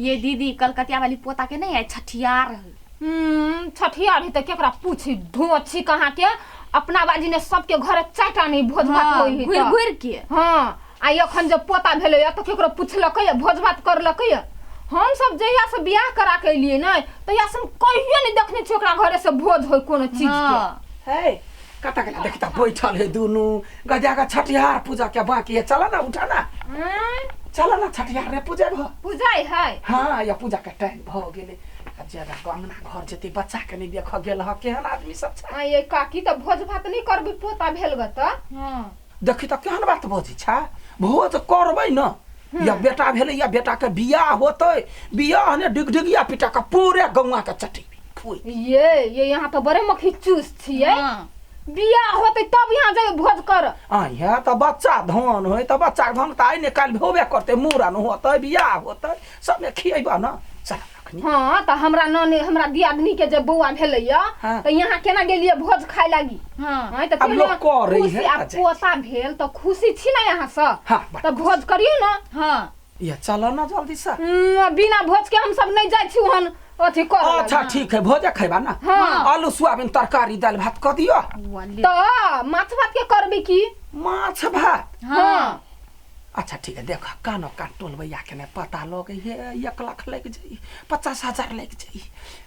ये दीदी कलकतिया वाली पोता के नहीं है छठियार। छठियार ही तो केकरा पूछी ढोची कहाँ के अपना बाजी ने सबके घर चाटा नहीं भोज भात होई है घुर घुर के। हां आ एखन जब पोता भेलै त केकरो पुछलकै भोज भात करलकै। हम सब जहिया से बियाह करा के लिए नै तहिया से कहियो नहीं देखने छी ओकरा घरे से भोज होई कोनो चीज के। हे कता के देखता बैठल है दुनु गजा का छठियार पूजा के बाकी है। चला ना उठा ना चला ना छठियार रे पूजा पूजाई है। हां या पूजा का टाइम भ गेले ज्यादा अंगना घर जते बच्चा के नहीं देख गेल ह केहन आदमी सब छ। ये काकी त भोज भात नहीं करबी पोता भेल ग त। हां देखि त केहन बात बजी छ भोज करबै न या बेटा भेले या बेटा के बियाह होतै बियाह ने डिगडिगिया पिटा के पूरे गौवा के चटी ये यहाँ तो बड़े मखिचूस छियै। बियाह होतै तब यहाँ जाय भोज कर। यहाँ त बच्चा धन होय त बच्चा धन त आइ ने काल होबे करते मूड़न होतै बियाह होतै सब में खियबा न। चल हां त हमरा नने हमरा दियादनी के जब बौआ भेलैया त यहाँ केना गेलिए भोज खाय लागी। हां त अब लोग कर रही है आ पोता भेल त खुशी छी ना यहाँ से त भोज करियो ना। हां ये चल ना जल्दी से। बिना भोज के हम सब नहीं जाय छी हन अथी कर। अच्छा ठीक है भोज खैबा ना। आलू सोयाबीन तरकारी दाल भात क दियो त माछ भात के करबी की माछ भात। हां अच्छा ठीक है देख कानो कान टोलबैया के ने पता लगे हे 1 लाख लग जाई 50,000 लग जाई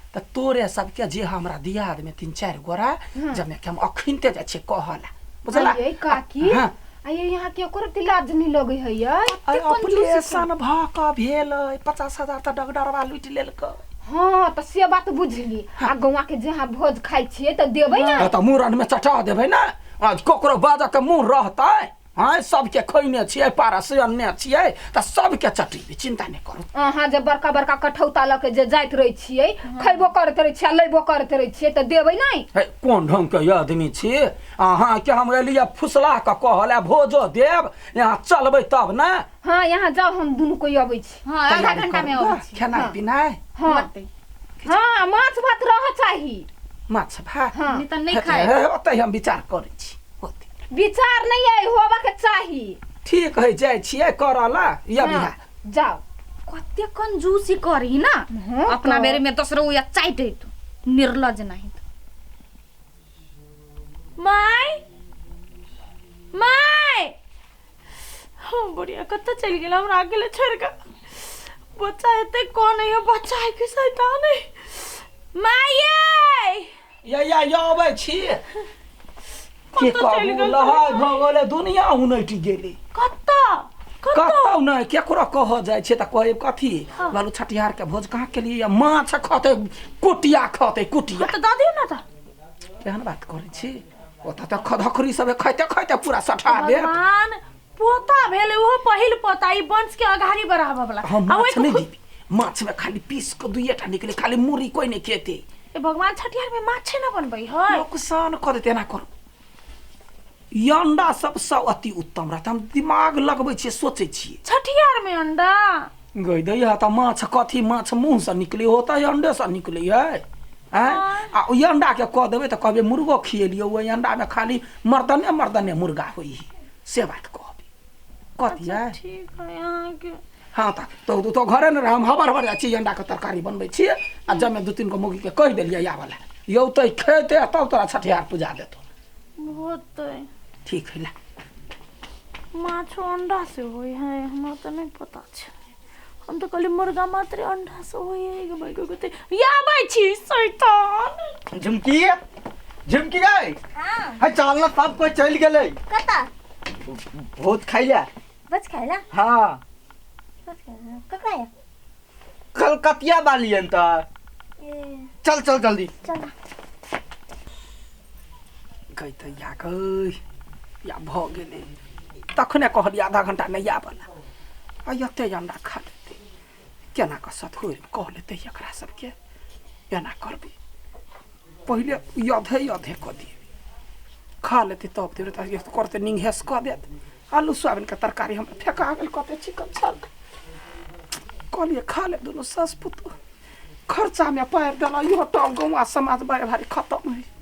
त तोरे सबके जे हमरा दियाद में 3-4 गोरा जब में हम अखिनते जा छे कहला बुझला। ये काकी आये यहाँ के ओकर तिलाज नहीं लगे है यार ऑपरेशन भाका भेल 50,000 त डगडरवा लुट लेलक। हां त से बात बुझली आ गौवा के जहां भोज खाइ छिए त देबै ना त मुरन में चटा देबै ना। आज कोकरो बाजा के मुंह रहतै। हां सबके खैने छिए पारा से अन्ने छिए त सबके चटीबी चिंता नहीं करू। हां जब बड़का बड़का कठौता लके जे जाइत रही छिए खैबो करत रही छिए लेबो करत रही छिए त देबै नहीं। हे कोन ढंग के आदमी छी हां के हम एलिया फुसला का कहला भोजो देव यहाँ चलबै तब ना। हां यहाँ जाओ हम दुनु कोई आबै छी। हां आधा घंटा में आबै छी। खाना पीना हां माछ भात रह चाही माछ भात नहीं त नहीं खाए ओतै हम विचार करै छी होते विचार नहीं है होबा के चाही। ठीक है जाय छिए करला या बिहा जाओ कते कंजूसी करी ना अपना बेरे में दोसरो या चाइटे तो निर्लज नहीं तो। माय माय हां बढ़िया कत्ता चल गेला हमरा अकेले छोड़ के बच्चा एते कोन है बच्चा है के शैतान है। माये या आबै छी के कहू लहाय भगले दुनिया उनैट गेली कत्ता कतौ नहीं केकरो कह जाय छे त कहै कथी बालू छठियार के भोज कहाँ के लिए माछ खते कुटिया कुटिया त दादी ना त केहन बात करै छी ओता त खधखरी सब खैते खैते पूरा सठा दे। भगवान पोता भेले वो पहिल पोता ई वंश के अगाड़ी बढ़ावा वाला हम माछ नहीं दी माछ में खाली पीस को दुइटा निकले खाली मुरी कोई नहीं खेते। ए भगवान छठियार में माछ न बनबै है नुकसान कर देते ना करो अंडा सबसे अति उत्तम रहता हम दिमाग लगबै छी सोचे छी छठियार में अंडा गई दैया त माछ कथी माछ मुंह से निकले होता है अंडे से निकले है आ ओ अंडा के कह देबै त कहबे मुर्गो खिएलियो ओ अंडा में खाली मर्दने मुर्गा होई से बात कहबे कथी है। ठीक है यहां के हां तो घरे न हम हबर जाची अंडा के तरकारी बनबै छी आ जमे 2-3 को मुगी के कह देलिए या वाला यौ त खेते तब तोरा छठियार पूजा देतो बहुत ठीक है ला माछ अंडा से होई है हमरा त नहीं पता छै हम तो कहली मुर्गा मात्र अंडा से होई है के भाई कहते या आबै छी शैतान झुमकी गई हां है चलना सब कोई चल गेले कता भोज खाइला बच खाइला हां बच खाइला ककरा है कलकतिया वाली अंत चल जल्दी चल गई त या भ गेले तखने कहली आधा घंटा नहीं आबला आ एते अंडा खा लेते केना क सथोर कह लेते एकरा सबके एना करबे पहिले यधे क दिए खा लेते तब देर तक करते निंघेस क देत आलू सोयाबीन के तरकारी हम फेका गेल कते चिकन छल कहलिए खा ले दोनों सास पुतो खर्चा में पैर देला यो टल गौवा समाज बड़े भारी खत्म है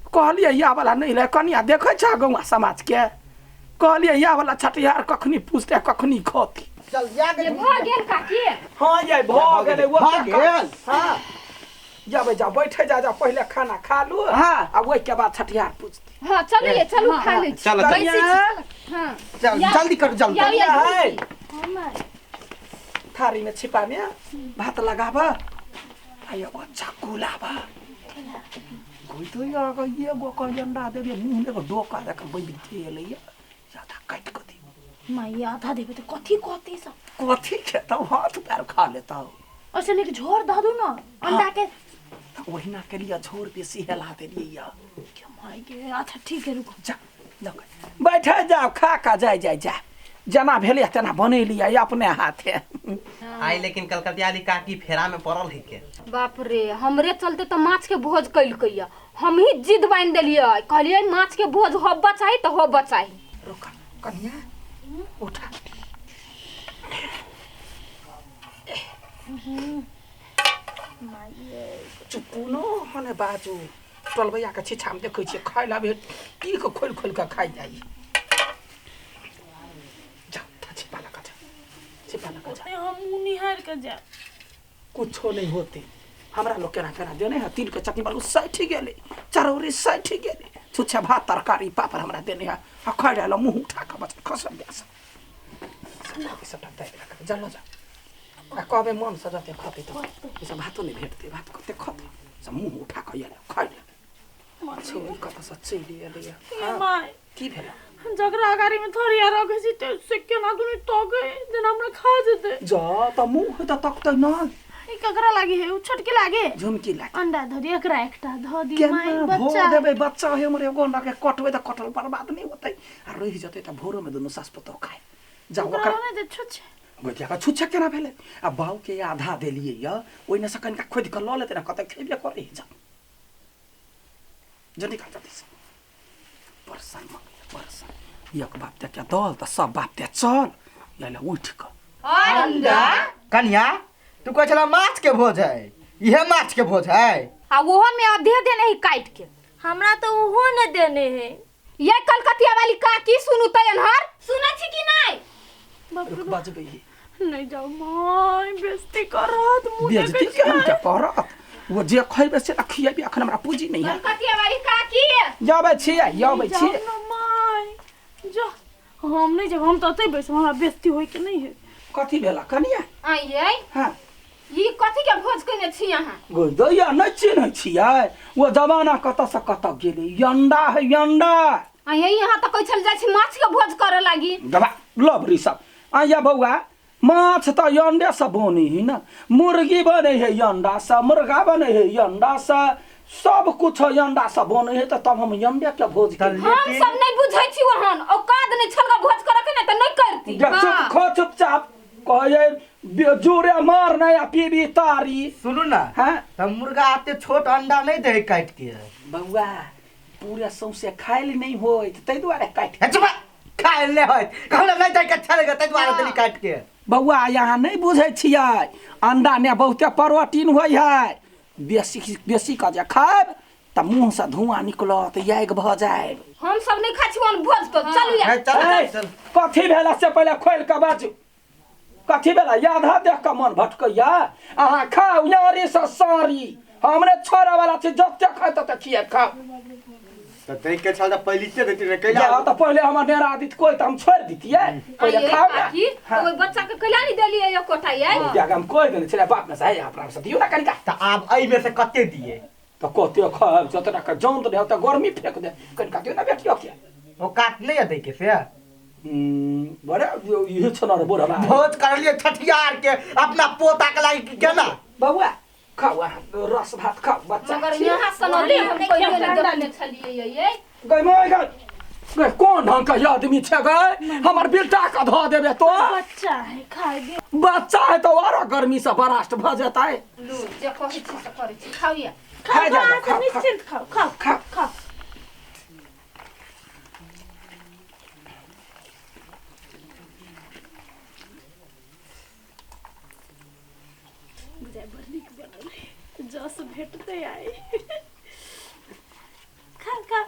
कहलिए या वाला नहीं ले कनिया देखे छ गौवा समाज के कहलिए या वाला छठियार कखनी पूछते कखनी खती चल या ये भ गेल काकी हाँ ये भऽ गेलै वो भऽ गेल हाँ जाबे जा बैठे जा पहले खाना खा लू हाँ। आ ओहि के बाद छठियार पूछती हां चलिए चलू खा ले चल हां चल जल्दी कर जल्दी या है माय थारी में छिपा में भात लगाबा आयो अच्छा कुलाबा कोई तो ये गो का अंडा देबे मुंह में डोका देख बैठ गेलै ज्यादा काट के दी माय आधा देबे त कथी कहते सब कथी खेता हाथ पैर खा लेता ऐसे लेके झोर द दो ना अंडा के वहीना के लिए झोर पे सिहला देलिए या क्या माय के अच्छा ठीक है रुको जा लग बैठे जाओ खा का जा जना भेले तना बनेलिए अपने हाथे आई लेकिन कलकतिया वाली काकी फेरा में पड़ल है के बाप रे हमरे चलते तो माछ के भोज कैलकैया हम ही जिद बांध देलिए कहलिए माछ के भोज हो बचाई तो हो बचाई रुका कन्या उठा चुपुनो हने बाजू टलबैया के छिछाम देखै छियै खाइ लाबे की के खोल के खाइ जाई जा छिपा लगा जा हम मुंह निहार के जा कुछो नहीं होते हमरा लोग केना देने है तिल के चटनी बालू सैठ गेले चरौरी सैठ गेले छुच्छा भात तरकारी पापड़ हमरा देने है आ खाइ डालो मुंह उठा के बच खसम गया सब दे लगा जा जा आ कहबे मन से जते खते तो इस भातो नहीं भेटते भात कते खते सब मुंह उठा के यार खाइ ले छोरी कत सच्चै लिए हां माय की भेला जगरा अगाड़ी में थोड़ी यार रखे छी तो से केना दुनी टगे दिन हमरा खा जेते जा त मुंह त तकतै न ई ककरा लागी है उ छोटके लागे झुमकी लागे अंडा धरी एकरा एकटा ध दी केना माय भो बच्चा देबे बच्चा है हमरे एगो अंडा के कटबै त कटल बर्बाद नहीं होतै आ रहि जतै त भोरो में दुनु सास पतो खाए जा ओकरा ओकरा ने छुछ गोटिया का छुच्छा केना भेले आ बाऊ के आधा देलिए य ओइने से कनिका खोद के ल लेते न कतै खेबे करे जा जनी का दिस परसन परसन एक बाप ते क्या दल त सब बाप ते चल याले उठ क अंडा कन्या तू कह चला माछ के भोज है यह माछ के भोज है आ वो में आधे देने ही काट के हमरा तो उहो न देने है ये कलकतिया वाली काकी सुनु तयन हर सुनै छी कि नहीं रुक बाजबे नहीं जाओ माय बेइज्जती करत मुंह बेइज्जती के हम क्या करत वो जे खइबे से खियाबे अखन हमरा पूजी नहीं है कलकतिया वाली काकी जाबे छी माय जा हम नहीं जब हम तो तै बैस हमरा बेइज्जती होई के नहीं है कथी भेला कनिया आइए हां ई कथी के भोज कने छी यहां गो दैया न चिन्ह छियै वो जमाना कत से कत गेलै यंडा है यंडा आइए यहां त कहै छल जाय छी माछ के भोज करे लागी दबा लबरी सब आया बौआ माछ त यंडे से बने है ना मुर्गी बने है यंडा से मुर्गा बने है यंडा से सब कुछ यंडा से बने है त तब हम यंडे के भोज कर हम सब नहीं बुझै छी वहन औकात नहीं छलगा भोज करे के नहीं त नहीं करती चुप खो चुपचाप कहे जोरे मार नहीं पीबी तारी सुनू ना हां तब मुर्गा आते छोट अंडा नहीं दे काट के बौआ पूरा सौसे खाइल नहीं होय तै दुआरे काट चुप खाइल नहीं होय कहला नहीं दे के अच्छा लगे तै दुआरे तनी काट के बौआ यहाँ नहीं बुझे छियै अंडा ने बहुते प्रोटीन होय है बेसी का जे खाब त मुंह से धुआं निकलत याग भ जाए हम सब नहीं खाइ छी वहन भोज तो चलू या चल कथी भेला से पहले खोल के बाजू कथी भेला यादा देख के मन भटकैया अहाँ खाओ यारी से सारी हमरे छोरा वाला चीज जते खाय तते खिया खाओ तो तै के छल त पहली से देती रे कैला जा त पहले हमर नेरा दित कोई त हम छोड़ दितिए पहले आइए खाओ काकी ओइ बच्चा के कैला नहीं देलिए यो कोठा ये जाग हम कोई देले छले बाप में से अपना से दियो ना कनिका त आप एई में से कते दिए त कते खाब जतना का जौन त त गर्मी फेंक दे कनिका दियो ना बेटियो के वो काट नहीं दे के से बड़े ये छना रे बोरा भोज कर लिए छठियार के अपना पोता के लागी केना बबुआ खाओ रस भात खाओ बच्चा मगर यहाँ सनोली हम कोई नहीं देखने छलिए ये गई मोय गई कौन ढंग का आदमी छे गई हमर बेटा का धो देबे तो बच्चा है खाए दे बच्चा है तो और गर्मी से बरास्ट भ जाता है लू जे कहै छी से करै छी खाओ या खा जा खा निश्चिंत खाओ खाओ खा खाओ जस भेटते आए खा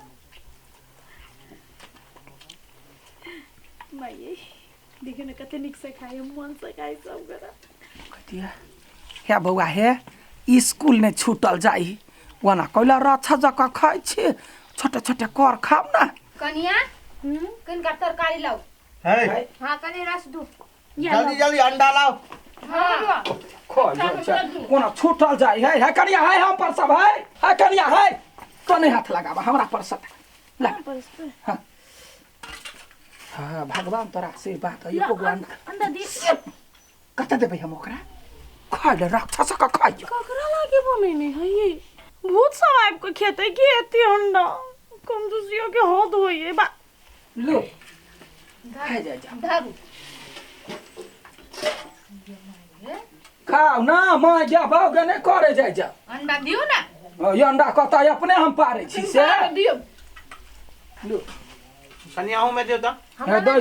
माये देखियो न कते निक से खाए मन से खाए सब करा कतिया हे बौआ हे स्कूल ने छूटल जाई वना कैला रक्षा जका खाइ छी छोटे छोटे कर खाम ना कनिया कनिका तरकारी लाओ है हाँ कनी रस दू जल्दी जल्दी अंडा लाओ हाँ खो कोना छूटल जाई है कनिया है हम पर सब है कनिया है कने हाथ लगाबा हमरा पर सब ला हाँ भगवान तोरा से बात है एको अंडा अंडा दे कता देबै हम ओकरा खाइले राक्षस का खाइ ककरा लागे बनै नै है ये भूत सब आइब के खेतै कि एते अंडा कंजूसियो के हद होइए बा लो खाइ जा जा धरू खाओ ना मां जा बागे ने करे जाय जा अंडा दियो ना ये अंडा कता अपने हम पारे छी से दियो लो कनिया हूं मैं देव त है दो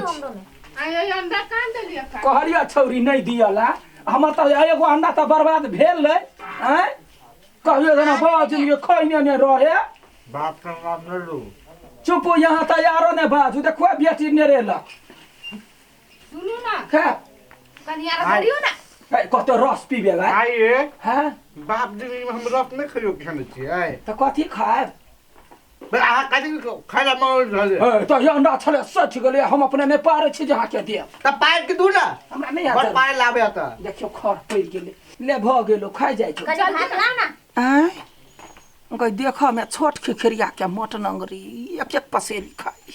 आय अंडा कान देलिए का कहलिया छौरी नहीं दियला हम त एगो अंडा त बर्बाद भेल ले हैं कहियो जना बाजिन के खइने ने रहे बाप का नाम न लो चुप यहाँ त यारो ने बाजू देखो बेटी ने रेला सुनु ना खा कनिया रस दियो ना कतो रस पीबे ला आइए हैं बाप दिन हम रस नहीं खइयो खाने छियै त कथी खाए बे आ कथि खाइला मन रहले त ये अंडा छले सच गेले हम अपने ने पारे छी जहाँ के दिया त पाइ के दू ना हमरा नहीं बड़ आता पाइ लाबे त देखियो खर पड़ गेले ले भ गेलो खाइ जाइ छौ कनी भात लाओ ना आय उनका देखा में छोट खिखरिया के मोट नंगरी एक एक पसेरी खाई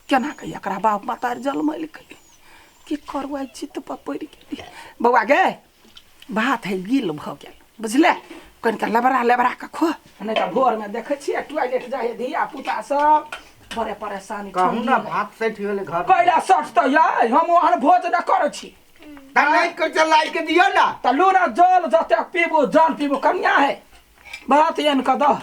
केना के एकरा बाप मातार जलमैल के की करवाई चित्त पर पड़ गेली बौआ गे भात है गिल भ गेल बुझले कनिका लेबरा के खो नहीं त भोर में देखे छियै टॉयलेट जाए धिया पुता सब बड़े परेशानी कहू ना भात सैठ गेले घर कैला सच त याय हम ओहन भोज न करे छी त नहीं कर चलाई के दियो ना त लूना जल जते पीबू जल पीबू कन्या है भात एन क दह